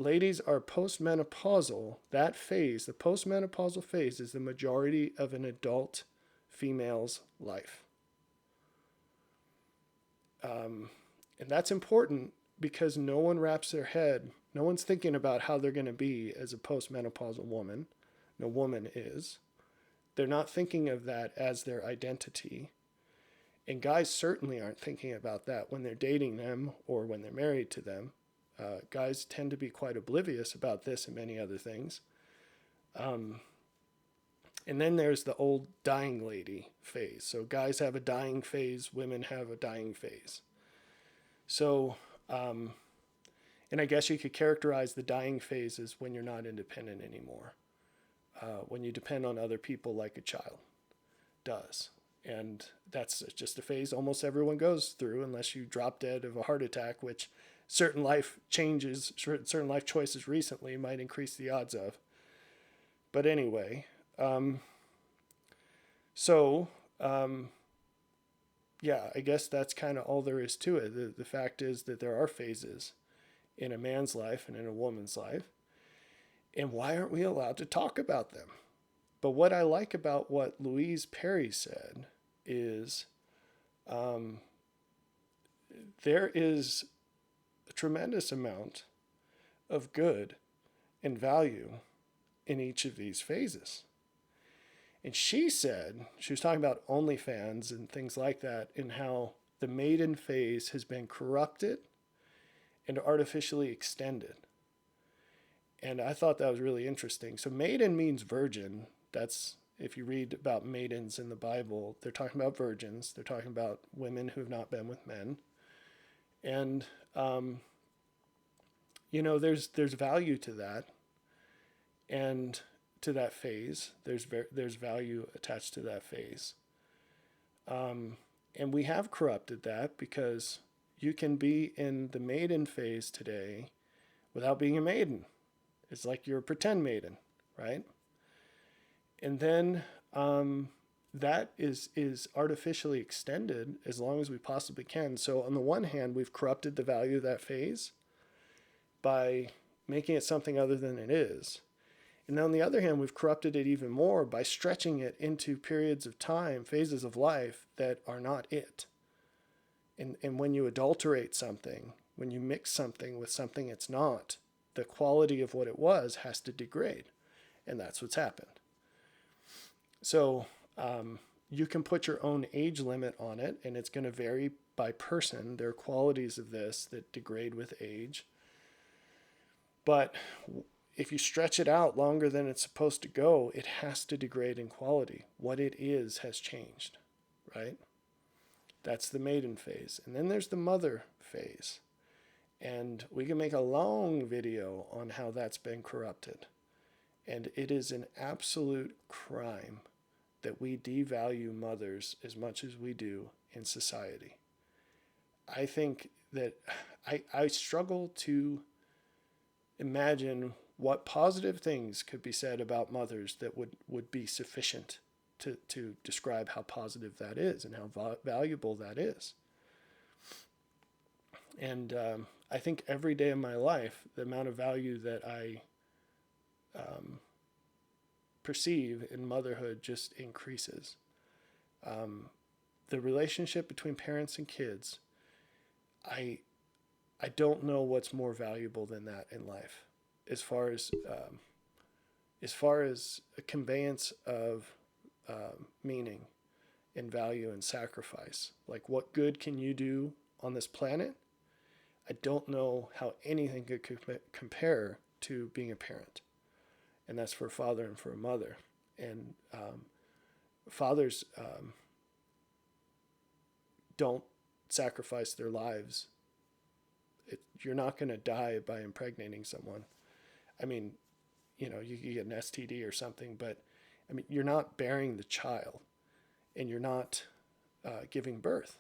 Ladies are postmenopausal. That phase, the postmenopausal phase, is the majority of an adult female's life. And that's important, because no one wraps their head, no one's thinking about how they're going to be as a postmenopausal woman. No woman is. They're not thinking of that as their identity. And guys certainly aren't thinking about that when they're dating them or when they're married to them. Guys tend to be quite oblivious about this and many other things. And then there's the old dying lady phase. So guys have a dying phase, women have a dying phase. So, and I guess you could characterize the dying phase as when you're not independent anymore. When you depend on other people like a child does. And that's just a phase almost everyone goes through, unless you drop dead of a heart attack, which certain life changes, certain life choices recently might increase the odds of. But anyway, yeah, I guess that's kind of all there is to it. The fact is that there are phases in a man's life and in a woman's life. And why aren't we allowed to talk about them? But what I like about what Louise Perry said is there is a tremendous amount of good and value in each of these phases. And she said, she was talking about OnlyFans and things like that, and how the maiden phase has been corrupted and artificially extended. And I thought that was really interesting. So maiden means virgin. That's, if you read about maidens in the Bible, they're talking about virgins. They're talking about women who have not been with men. And, there's value to that. And to that phase, there's value attached to that phase. And we have corrupted that, because you can be in the maiden phase today without being a maiden. It's like you're a pretend maiden, right? And then that is artificially extended as long as we possibly can. So on the one hand, we've corrupted the value of that phase by making it something other than it is. And on the other hand, we've corrupted it even more by stretching it into periods of time, phases of life that are not it. And when you adulterate something, when you mix something with something it's not, the quality of what it was has to degrade. And that's what's happened. So you can put your own age limit on it, and it's going to vary by person. There are qualities of this that degrade with age. But if you stretch it out longer than it's supposed to go, it has to degrade in quality. What it is has changed, right? That's the maiden phase. And then there's the mother phase. And we can make a long video on how that's been corrupted. And it is an absolute crime that we devalue mothers as much as we do in society. I think that I struggle to imagine what positive things could be said about mothers that would be sufficient to describe how positive that is and how valuable that is. And I think every day of my life, the amount of value that I perceive in motherhood just increases. The relationship between parents and kids, I don't know what's more valuable than that in life, as far as a conveyance of meaning and value and sacrifice. Like, what good can you do on this planet? I don't know how anything could compare to being a parent. And that's for a father and for a mother. And fathers don't sacrifice their lives. You're not going to die by impregnating someone. I mean, you get an STD or something, but I mean, you're not bearing the child, and you're not giving birth.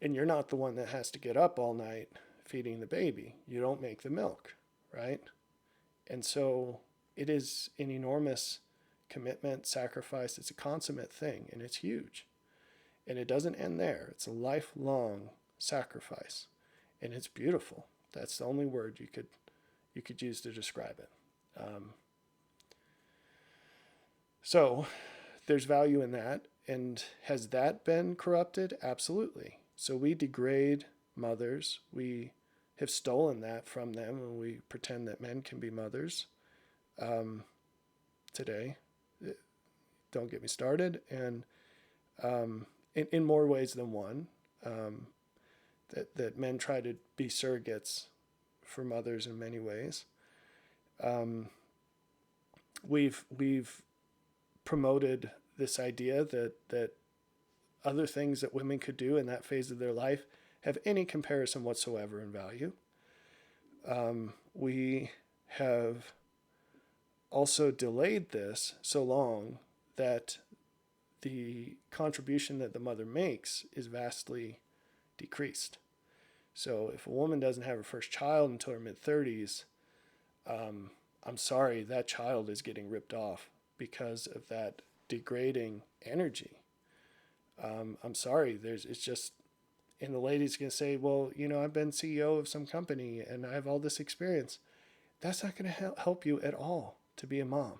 And you're not the one that has to get up all night feeding the baby. You don't make the milk, right? And so it is an enormous commitment, sacrifice. It's a consummate thing, and it's huge. And it doesn't end there. It's a lifelong sacrifice, and it's beautiful. That's the only word you could use to describe it. So there's value in that. And has that been corrupted? Absolutely. So we degrade mothers. We have stolen that from them, and we pretend that men can be mothers today. Don't get me started. And in more ways than one, that men try to be surrogates for mothers in many ways. We've promoted this idea that other things that women could do in that phase of their life have any comparison whatsoever in value. We have also delayed this so long that the contribution that the mother makes is vastly decreased. So if a woman doesn't have her first child until her mid-30s, I'm sorry, that child is getting ripped off because of that degrading energy. I'm sorry, it's just, and the lady's going to say, well, I've been CEO of some company and I have all this experience. That's not going to help you at all to be a mom.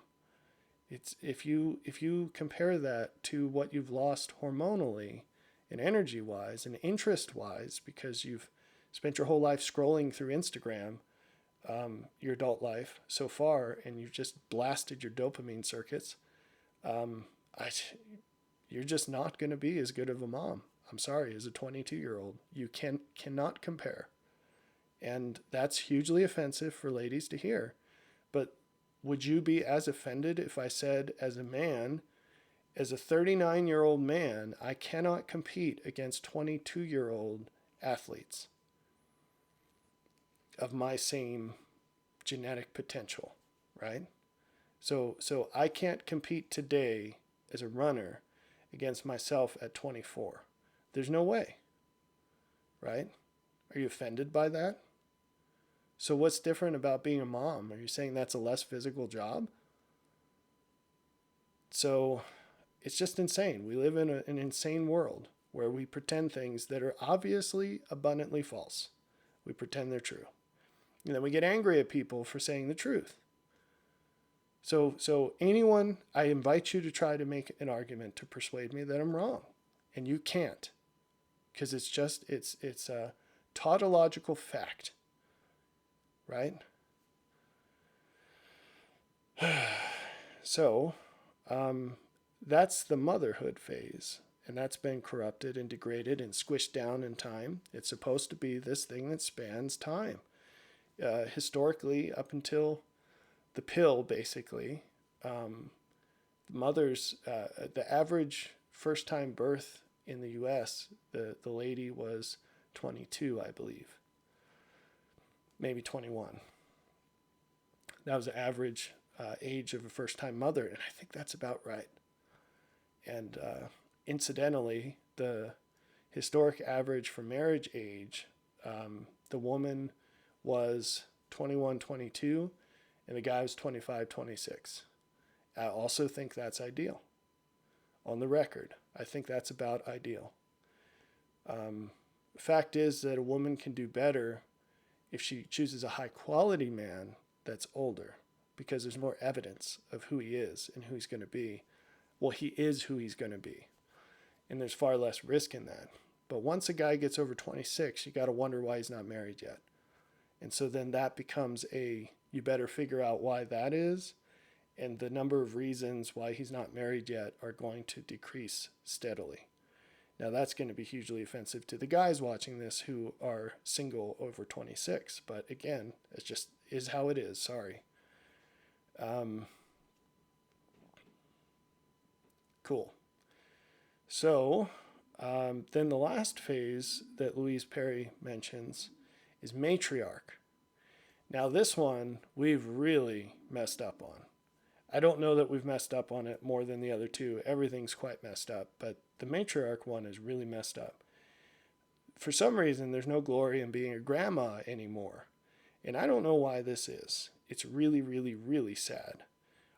It's if you compare that to what you've lost hormonally and energy-wise and interest-wise because you've spent your whole life scrolling through Instagram, your adult life so far, and you've just blasted your dopamine circuits, you're just not going to be as good of a mom. I'm sorry, as a 22-year-old. You cannot compare. And that's hugely offensive for ladies to hear. But would you be as offended if I said, as a man, as a 39-year-old man, I cannot compete against 22-year-old athletes of my same genetic potential, right? So I can't compete today as a runner against myself at 24. There's no way, right? Are you offended by that? So what's different about being a mom? Are you saying that's a less physical job? So it's just insane. We live in an insane world where we pretend things that are obviously abundantly false. We pretend they're true. And then we get angry at people for saying the truth. So anyone, I invite you to try to make an argument to persuade me that I'm wrong. And you can't. Because it's a tautological fact. Right? So, that's the motherhood phase. And that's been corrupted and degraded and squished down in time. It's supposed to be this thing that spans time. Historically, up until the pill, basically, mothers, the average first-time birth in the U.S., the lady was 22, I believe. Maybe 21. That was the average age of a first-time mother, and I think that's about right. And incidentally, the historic average for marriage age, the woman was 21, 22, and the guy was 25, 26. I also think that's ideal. On the record, I think that's about ideal. Fact is that a woman can do better if she chooses a high-quality man that's older, because there's more evidence of who he is and who he's going to be. Well, he is who he's going to be, and there's far less risk in that. But once a guy gets over 26, you got to wonder why he's not married yet. And so then that becomes you better figure out why that is, and the number of reasons why he's not married yet are going to decrease steadily. Now, that's going to be hugely offensive to the guys watching this who are single over 26. But again, it just is how it is. Sorry. Cool. So, Then the last phase that Louise Perry mentions is matriarch. Now, this one we've really messed up on. I don't know that we've messed up on it more than the other two. Everything's quite messed up, but the matriarch one is really messed up. For some reason, there's no glory in being a grandma anymore. And I don't know why this is. It's really, really, really sad.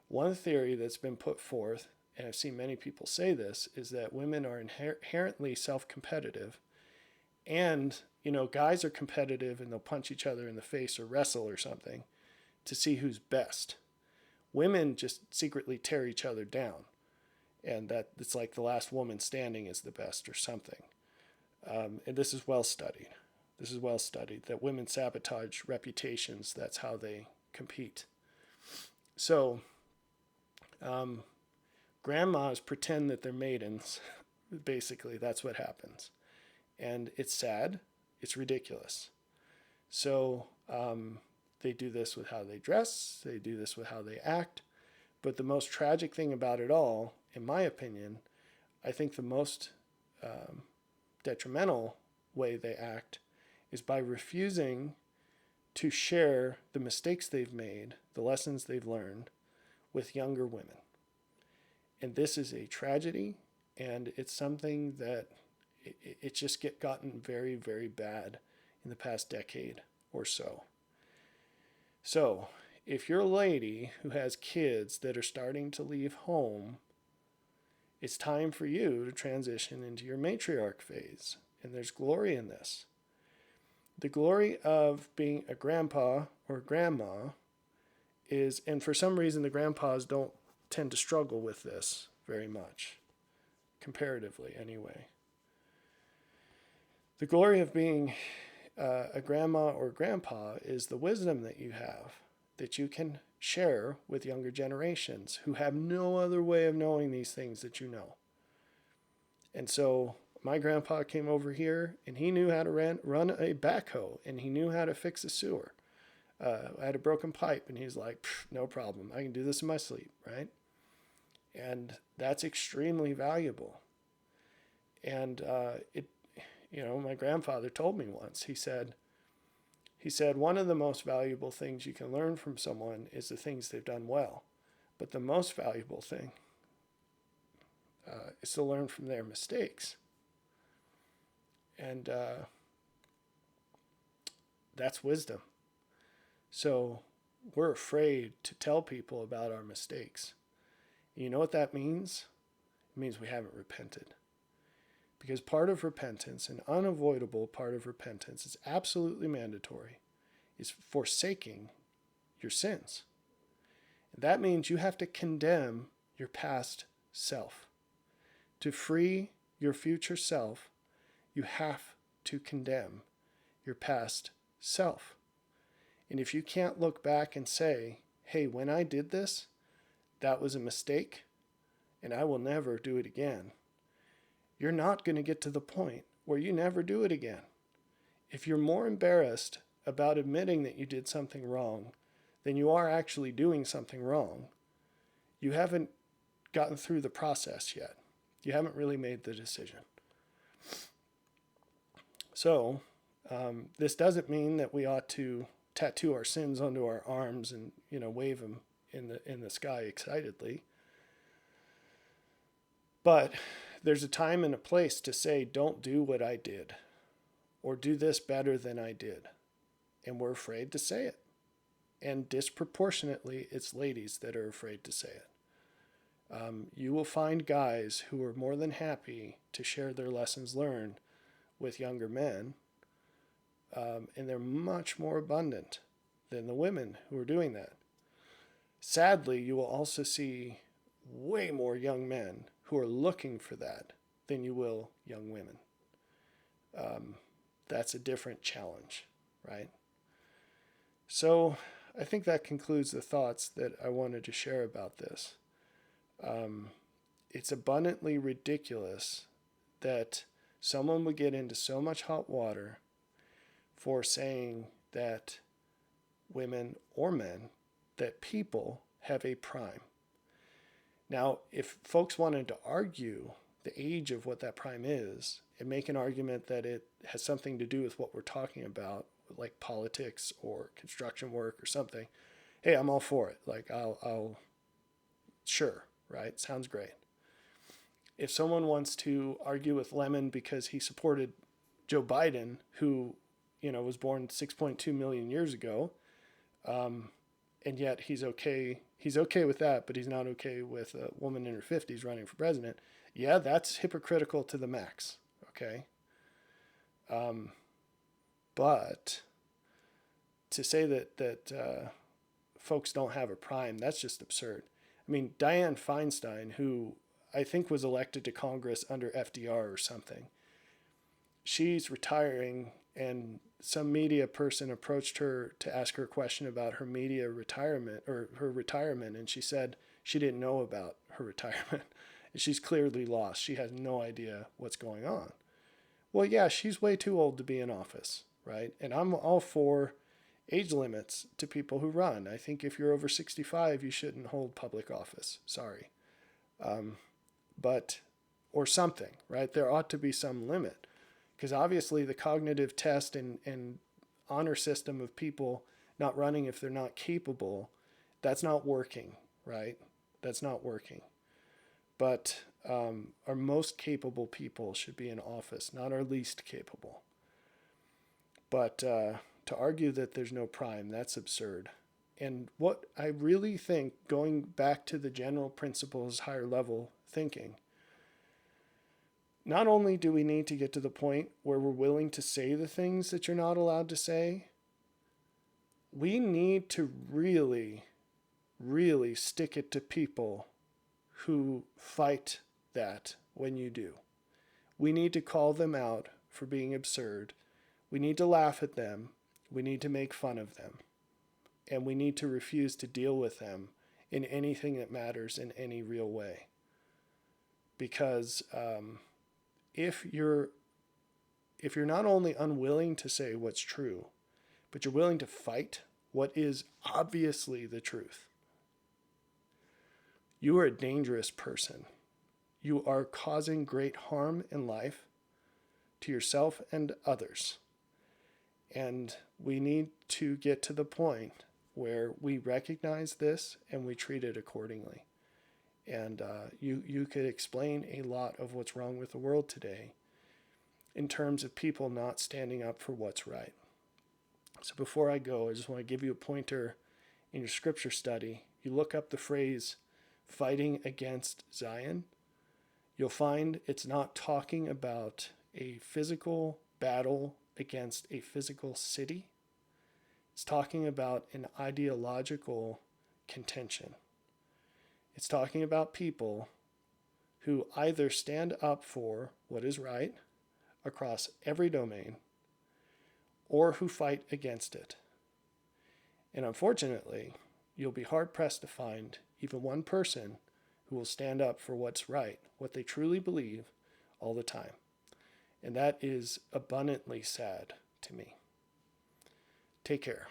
One theory that's been put forth, and I've seen many people say this, is that women are inherently self-competitive. And, guys are competitive and they'll punch each other in the face or wrestle or something to see who's best. Women just secretly tear each other down. And that it's like the last woman standing is the best or something. And this is well studied. This is well studied that women sabotage reputations. That's how they compete. So, grandmas pretend that they're maidens. Basically, that's what happens. And it's sad. It's ridiculous. So, they do this with how they dress. They do this with how they act. But the most tragic thing about it all, in my opinion, I think the most detrimental way they act is by refusing to share the mistakes they've made, the lessons they've learned with younger women. And this is a tragedy, and it's something that it's just gotten very, very bad in the past decade or so. So, if you're a lady who has kids that are starting to leave home, it's time for you to transition into your matriarch phase. And there's glory in this. The glory of being a grandpa or grandma is, and for some reason the grandpas don't tend to struggle with this very much, comparatively anyway. The glory of being a grandma or grandpa is the wisdom that you have, that you can share with younger generations who have no other way of knowing these things that you know. And so my grandpa came over here and he knew how to run a backhoe and he knew how to fix a sewer. I had a broken pipe and he's like, no problem. I can do this in my sleep, right? And that's extremely valuable. And my grandfather told me once, he said, one of the most valuable things you can learn from someone is the things they've done well. But the most valuable thing is to learn from their mistakes. And that's wisdom. So we're afraid to tell people about our mistakes. You know what that means? It means we haven't repented. Because part of repentance, an unavoidable part of repentance, is absolutely mandatory, is forsaking your sins. And that means you have to condemn your past self. To free your future self, you have to condemn your past self. And if you can't look back and say, hey, when I did this, that was a mistake, and I will never do it again, you're not going to get to the point where you never do it again. If you're more embarrassed about admitting that you did something wrong than you are actually doing something wrong, you haven't gotten through the process yet. You haven't really made the decision. So, this doesn't mean that we ought to tattoo our sins onto our arms and, wave them in the sky excitedly. But there's a time and a place to say, don't do what I did, or do this better than I did. And we're afraid to say it. And disproportionately, it's ladies that are afraid to say it. You will find guys who are more than happy to share their lessons learned with younger men, and they're much more abundant than the women who are doing that. Sadly, you will also see way more young men who are looking for that than you will young women. That's a different challenge, right? So I think that concludes the thoughts that I wanted to share about this. It's abundantly ridiculous that someone would get into so much hot water for saying that women or men, that people have a prime. Now, if folks wanted to argue the age of what that prime is and make an argument that it has something to do with what we're talking about, like politics or construction work or something, hey, I'm all for it. Like, I'll sure, right? Sounds great. If someone wants to argue with Lemon because he supported Joe Biden, who, was born 6.2 million years ago, and yet he's okay. He's okay with that, but he's not okay with a woman in her 50s running for president. Yeah, that's hypocritical to the max. Okay. But to say that folks don't have a prime, that's just absurd. I mean, Dianne Feinstein, who I think was elected to Congress under FDR or something, she's retiring, and some media person approached her to ask her a question about her media retirement or her retirement, and she said she didn't know about her retirement. She's clearly lost. She has no idea what's going on. Well, yeah, she's way too old to be in office, right? And I'm all for age limits to people who run. I think if you're over 65, you shouldn't hold public office. Sorry. But, or something, right? There ought to be some limit. Because obviously the cognitive test and honor system of people not running if they're not capable, that's not working, right? That's not working. But our most capable people should be in office, not our least capable. But to argue that there's no prime, that's absurd. And what I really think, going back to the general principles, higher level thinking, not only do we need to get to the point where we're willing to say the things that you're not allowed to say, we need to really, really stick it to people who fight that when you do. We need to call them out for being absurd. We need to laugh at them. We need to make fun of them. And we need to refuse to deal with them in anything that matters in any real way. Because if you're not only unwilling to say what's true, but you're willing to fight what is obviously the truth, you are a dangerous person. You are causing great harm in life to yourself and others. And we need to get to the point where we recognize this and we treat it accordingly. And you could explain a lot of what's wrong with the world today in terms of people not standing up for what's right. So before I go, I just want to give you a pointer in your scripture study. You look up the phrase fighting against Zion. You'll find it's not talking about a physical battle against a physical city. It's talking about an ideological contention. It's talking about people who either stand up for what is right across every domain or who fight against it. And unfortunately, you'll be hard-pressed to find even one person who will stand up for what's right, what they truly believe, all the time. And that is abundantly sad to me. Take care.